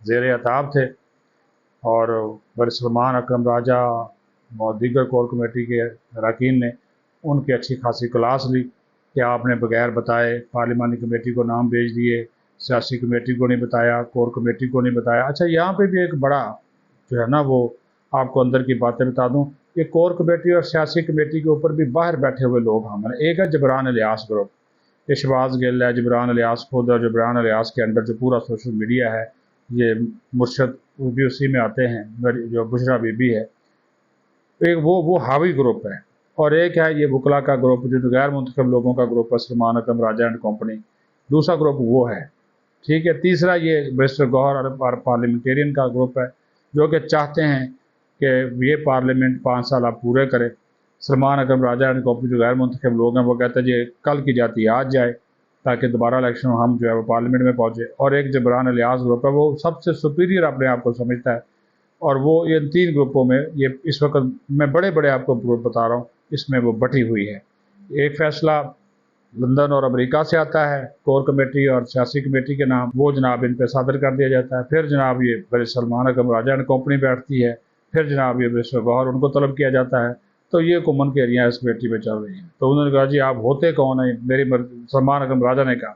زیر اطاعت تھے، اور بر سلمان اکرم راجہ اور دیگر کور کمیٹی کے اراکین نے ان کی اچھی خاصی کلاس لی کہ آپ نے بغیر بتائے پارلیمانی کمیٹی کو نام بھیج دیے، سیاسی کمیٹی کو نہیں بتایا، کور کمیٹی کو نہیں بتایا۔ اچھا، یہاں پہ بھی ایک بڑا جو ہے نا وہ آپ کو اندر کی باتیں بتا دوں کہ کور کمیٹی اور سیاسی کمیٹی کے اوپر بھی باہر بیٹھے ہوئے لوگ ہمارے، ایک ہے جبران الیاس گروپ، یہ شہباز گل ہے، جبران الیاس خود، اور جبران الیاس کے اندر جو پورا سوشل میڈیا ہے، یہ مرشد بھی اسی میں آتے ہیں، جو بشرا بی بی ہے، ایک وہ حاوی گروپ ہے، اور ایک ہے یہ وکلا کا گروپ جو غیر منتخب لوگوں کا گروپ ہے، سلمان اکرم راجہ اینڈ کمپنی، دوسرا گروپ وہ ہے، ٹھیک ہے۔ تیسرا یہ بیرسٹر گوہر اور پارلیمنٹیرین کا گروپ ہے، جو کہ چاہتے ہیں کہ یہ پارلیمنٹ 5 سال آپ پورے کرے۔ سلمان اکرم راجہ اینڈ کمپنی جو غیر منتخب لوگ ہیں وہ کہتے ہیں جی کل کی جاتی آج جائے تاکہ دوبارہ الیکشن ہم جو ہے وہ پارلیمنٹ میں پہنچے، اور ایک جبران الیاس گروپ ہے، وہ سب سے سپیریئر اپنے آپ کو سمجھتا ہے، اور وہ ان 3 گروپوں میں یہ اس وقت میں بڑے بڑے آپ کو گروپ بتا رہا ہوں، اس میں وہ بٹی ہوئی ہے۔ ایک فیصلہ لندن اور امریکہ سے آتا ہے کور کمیٹی اور سیاسی کمیٹی کے نام، وہ جناب ان پہ صادر کر دیا جاتا ہے، پھر جناب یہ barrister Salman Akram Raja and company بیٹھتی ہے، پھر جناب یہ بیرسٹر گوہر ان کو طلب کیا جاتا ہے، تو یہ کمن کے ایریاں اس کمیٹی میں چل رہی ہیں۔ تو انہوں نے کہا جی آپ ہوتے کون ہیں، میری مرضی، سلمان اکرم راجہ نے کہا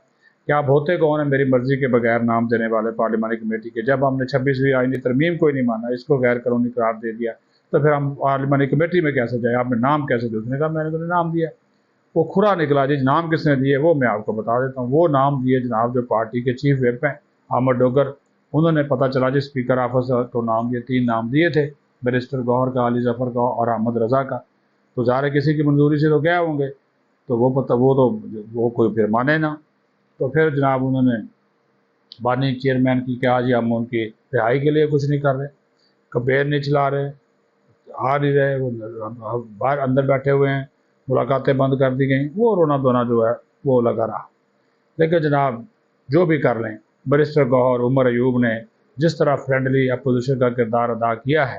کہ آپ ہوتے کون ہیں میری مرضی کے بغیر نام دینے والے پارلیمانی کمیٹی کے، جب ہم نے 26ویں آئینی ترمیم کو ہی نہیں مانا، اس کو غیر قانونی قرار دے دیا، تو پھر ہم پارلیمانی کمیٹی میں کیسے جائیں، آپ نے نام کیسے دیا؟ اس نے کہا میں نے تو نام دیا۔ وہ کھرا نکلا جی، نام کس نے دیے وہ میں آپ کو بتا دیتا ہوں، وہ نام دیے جناب جو پارٹی کے چیف ویپ ہیں احمد ڈوگر، انہوں نے پتہ چلا جی اسپیکر آفس کو نام دیے، 3 نام دیے تھے، بیرسٹر گوہر کا، علی ظفر کا اور احمد رضا کا، تو ظاہر ہے کسی کی منظوری سے تو گئے ہوں گے، تو وہ کوئی پھر مانے نہ، تو پھر جناب انہوں نے بانی چیئرمین کی کہا جی ہم ان کی رہائی کے لیے کچھ نہیں کر رہے، کمپین نہیں چلا رہے، آ نہیں رہے، وہ باہر اندر بیٹھے ہوئے ہیں، ملاقاتیں بند کر دی گئیں، وہ رونا دھونا جو ہے وہ لگا رہا۔ لیکن جناب جو بھی کر لیں، بیرسٹر گوہر عمر ایوب نے جس طرح فرینڈلی اپوزیشن کا کردار ادا کیا ہے،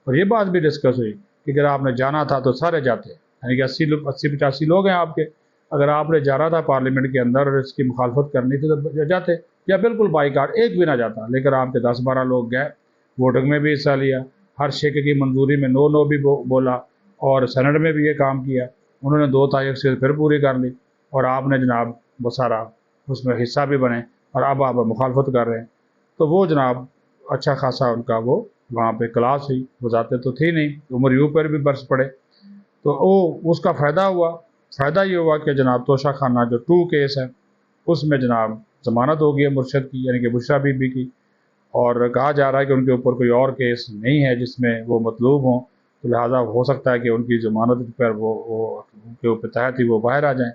اور یہ بات بھی ڈسکس ہوئی کہ اگر آپ نے جانا تھا تو سارے جاتے، یعنی کہ 80-85 لوگ ہیں آپ کے، اگر آپ نے جانا تھا پارلیمنٹ کے اندر اور اس کی مخالفت کرنی تھی تو جاتے، یا بالکل بائیکاٹ ایک بھی نہ جاتا، لیکن آپ کے 10-12 لوگ گئے، ووٹنگ میں بھی حصہ لیا، ہر شیخ کی منظوری میں نو بھی بولا، اور سینٹ میں بھی یہ کام کیا، انہوں نے 2 تاریخ سے پھر پوری کر لی، اور آپ نے جناب وہ سارا اس میں حصہ بھی بنے، اور اب آپ مخالفت کر رہے ہیں، تو وہ جناب اچھا خاصا ان کا وہ وہاں پہ کلاس ہوئی، وہ ذاتیں تو تھی نہیں، عمر یوں پر بھی برس پڑے، تو اس کا فائدہ یہ ہوا کہ جناب توشہ خانہ جو 2 کیس ہے اس میں جناب ضمانت ہو گئی ہے مرشد کی، یعنی کہ بشرا بی بی کی، اور کہا جا رہا ہے کہ ان کے اوپر کوئی اور کیس نہیں ہے جس میں وہ مطلوب ہوں، تو لہٰذا ہو سکتا ہے کہ ان کی ضمانت پر وہ ان کے اوپر تحت ہی وہ باہر آ جائیں،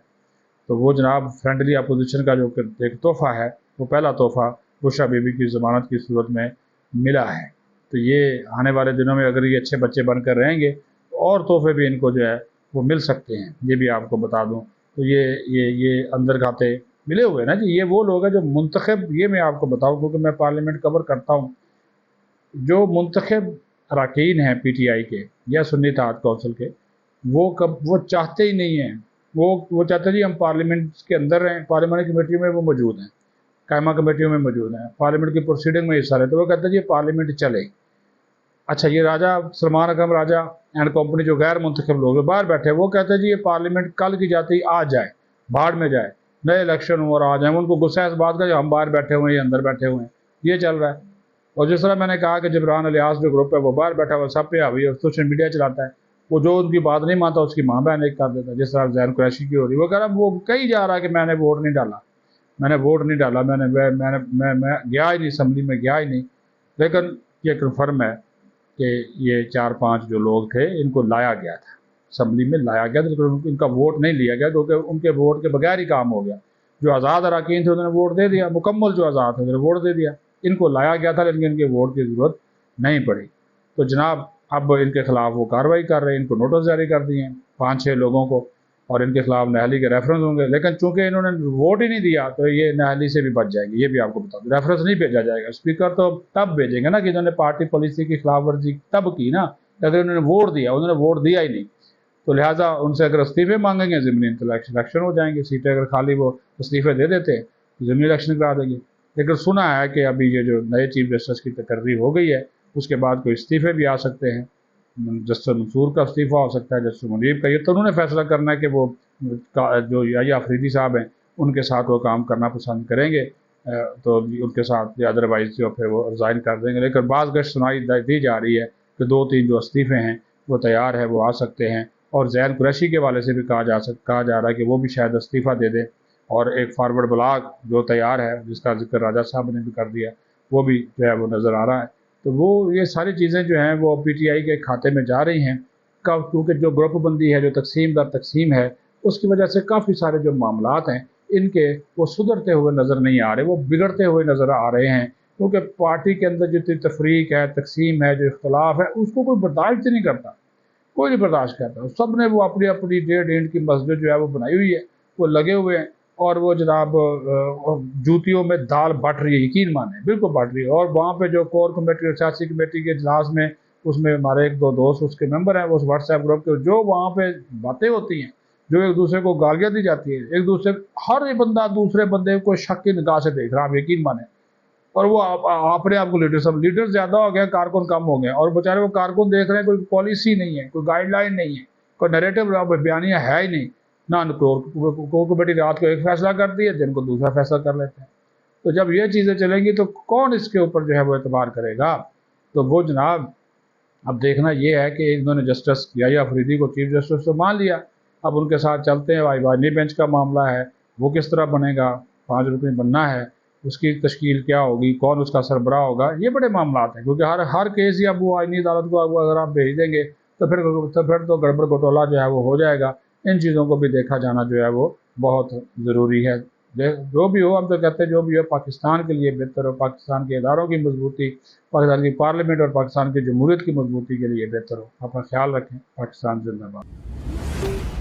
تو وہ جناب فرینڈلی اپوزیشن کا جو ایک تحفہ ہے، وہ پہلا تحفہ بشرا بی بی کی ضمانت کی صورت میں ملا ہے۔ تو یہ آنے والے دنوں میں اگر یہ اچھے بچے بن کر رہیں گے تو اور تحفے بھی ان کو جو ہے وہ مل سکتے ہیں، یہ بھی آپ کو بتا دوں۔ تو یہ اندر کھاتے ملے ہوئے نا جی، یہ وہ لوگ ہیں جو منتخب، یہ میں آپ کو بتاؤں کیونکہ میں پارلیمنٹ کور کرتا ہوں، جو منتخب اراکین ہیں پی ٹی آئی کے یا سنی اتحاد کونسل کے، وہ چاہتے ہی نہیں ہیں، وہ چاہتے ہیں جی ہم پارلیمنٹ کے اندر رہیں، پارلیمانی کمیٹیوں میں وہ موجود ہیں، قائمہ کمیٹیوں میں موجود ہیں، پارلیمنٹ کی پروسیڈنگ میں حصہ لیتے، وہ کہتے ہیں جی پارلیمنٹ چلے۔ اچھا، یہ راجہ سلمان اکرم راجہ اینڈ کمپنی جو غیر منتخب لوگ ہیں باہر بیٹھے، وہ کہتے ہیں جی یہ پارلیمنٹ کل کی جاتی آ جائے، بھاڑ میں جائے، نئے الیکشن ہوں اور آ جائیں، ان کو غصہ ہے اس بات کا جو ہم باہر بیٹھے ہوئے ہیں، یہ اندر بیٹھے ہوئے ہیں، یہ چل رہا ہے۔ اور جس طرح میں نے کہا کہ جبران الیاس جو گروپ ہے وہ باہر بیٹھا ہوا سب پہ حاوی اور سوشل میڈیا چلاتا ہے، وہ جو ان کی بات نہیں مانتا اس کی ماں بہن ایک کر دیتا ہے، جس طرح زین قریشی کی ہو رہی، وہ کہہ رہا وہ کہیں جا رہا ہے کہ میں نے ووٹ نہیں ڈالا، میں گیا ہی نہیں، اسمبلی میں گیا ہی نہیں، لیکن یہ کنفرم ہے کہ یہ 4-5 جو لوگ تھے ان کو لایا گیا تھا، اسمبلی میں لایا گیا تھا، لیکن ان کا ووٹ نہیں لیا گیا کیونکہ ان کے ووٹ کے بغیر ہی کام ہو گیا، جو آزاد اراکین تھے انہوں نے ووٹ دے دیا، مکمل جو آزاد تھے انہوں نے ووٹ دے دیا، ان کو لایا گیا تھا لیکن ان کے ووٹ کی ضرورت نہیں پڑی، تو جناب اب ان کے خلاف وہ کارروائی کر رہے ہیں، ان کو نوٹس جاری کر دیے ہیں 5-6 لوگوں کو، اور ان کے خلاف نااہلی کے ریفرنس ہوں گے، لیکن چونکہ انہوں نے ووٹ ہی نہیں دیا تو یہ نااہلی سے بھی بچ جائیں گے، یہ بھی آپ کو بتا دوں، ریفرنس نہیں بھیجا جائے گا، اسپیکر تو تب بھیجیں گے نا کہ انہوں نے پارٹی پالیسی کی خلاف ورزی تب کی نا، اگر انہوں نے ووٹ دیا، انہوں نے ووٹ دیا ہی نہیں، تو لہٰذا ان سے اگر استعفے مانگیں گے ضمنی الیکشن ہو جائیں گے، سیٹیں اگر خالی وہ استعفے دے دیتے ضمنی الیکشن کرا دیں گے، لیکن سنا ہے کہ ابھی یہ جو نئے چیف جسٹس کی تقرری ہو گئی ہے اس کے بعد کوئی استعفے بھی آ سکتے ہیں. جسٹس منصور کا استعفیٰ ہو سکتا ہے، جسٹس منیب کا. یہ تو انہوں نے فیصلہ کرنا ہے کہ وہ جو یحییٰ آفریدی صاحب ہیں ان کے ساتھ وہ کام کرنا پسند کریں گے تو ان کے ساتھ، یا ادروائز جو پھر وہ ریزائن کر دیں گے. لیکن بعض گشت سنائی دی جا رہی ہے کہ 2-3 جو استعفے ہیں وہ تیار ہے، وہ آ سکتے ہیں. اور زین قریشی کے حوالے سے بھی کہا جا رہا ہے کہ وہ بھی شاید استعفیٰ دے دیں. اور ایک فارورڈ بلاک جو تیار ہے جس کا ذکر راجہ صاحب نے بھی کر دیا، وہ بھی جو ہے وہ نظر آ رہا ہے. تو وہ یہ ساری چیزیں جو ہیں وہ پی ٹی آئی کے کھاتے میں جا رہی ہیں. کیونکہ جو گروپ بندی ہے، جو تقسیم در تقسیم ہے، اس کی وجہ سے کافی سارے جو معاملات ہیں ان کے وہ سدھرتے ہوئے نظر نہیں آ رہے، وہ بگڑتے ہوئے نظر آ رہے ہیں. کیونکہ پارٹی کے اندر جتنی تفریق ہے، تقسیم ہے، جو اختلاف ہے، اس کو کوئی برداشت ہی نہیں کرتا، کوئی نہیں برداشت کرتا. سب نے وہ اپنی اپنی 1.5 اینٹ کی مسجد جو ہے وہ بنائی ہوئی ہے، وہ لگے ہوئے ہیں. اور وہ جناب جوتیوں میں دال بٹ رہی ہے، یقین مانیں بالکل بٹ رہی ہے. اور وہاں پہ جو کور کمیٹی اور سیاسی کمیٹی کے اجلاس میں، اس میں ہمارے 1-2 دوست اس کے ممبر ہیں، وہ واٹس ایپ گروپ کے، جو وہاں پہ باتیں ہوتی ہیں، جو ایک دوسرے کو گالیاں دی جاتی ہے، ایک دوسرے، ہر ایک بندہ دوسرے بندے کو شک کی نگاہ سے دیکھ رہا، آپ یقین مانیں. اور وہ اپنے آپ کو لیڈر زیادہ ہو گیا، کارکن کم ہو گئے. اور بیچارے وہ کارکن دیکھ رہے ہیں کوئی پالیسی نہیں ہے، کوئی گائیڈ لائن نہیں ہے، کوئی نیریٹو بیانیہ ہے ہی نہیں. نہ کور کمیٹی رات کو ایک فیصلہ کرتی ہے، دن کو دوسرا فیصلہ کر لیتے ہیں. تو جب یہ چیزیں چلیں گی تو کون اس کے اوپر جو ہے وہ اعتبار کرے گا؟ تو وہ جناب اب دیکھنا یہ ہے کہ انہوں نے جسٹس یحییٰ آفریدی کو چیف جسٹس تو مان لیا، اب ان کے ساتھ چلتے ہیں. بائنی بینچ کا معاملہ ہے، وہ کس طرح بنے گا، 5 رکن بننا ہے، اس کی تشکیل کیا ہوگی، کون اس کا سربراہ ہوگا، یہ بڑے معاملات ہیں. کیونکہ ہر کیس ہی اب وہ آئینی عدالت کو اگر آپ بھیج دیں گے تو پھر تو گڑبڑ گٹولا جو ہے وہ ہو جائے گا. ان چیزوں کو بھی دیکھا جانا جو ہے وہ بہت ضروری ہے. جو بھی ہو، ہم تو کہتے ہیں جو بھی ہو پاکستان کے لیے بہتر ہو، پاکستان کے اداروں کی مضبوطی، پاکستان کی پارلیمنٹ اور پاکستان کی جمہوریت کی مضبوطی کے لیے بہتر ہو. اپنا خیال رکھیں. پاکستان زندہ باد.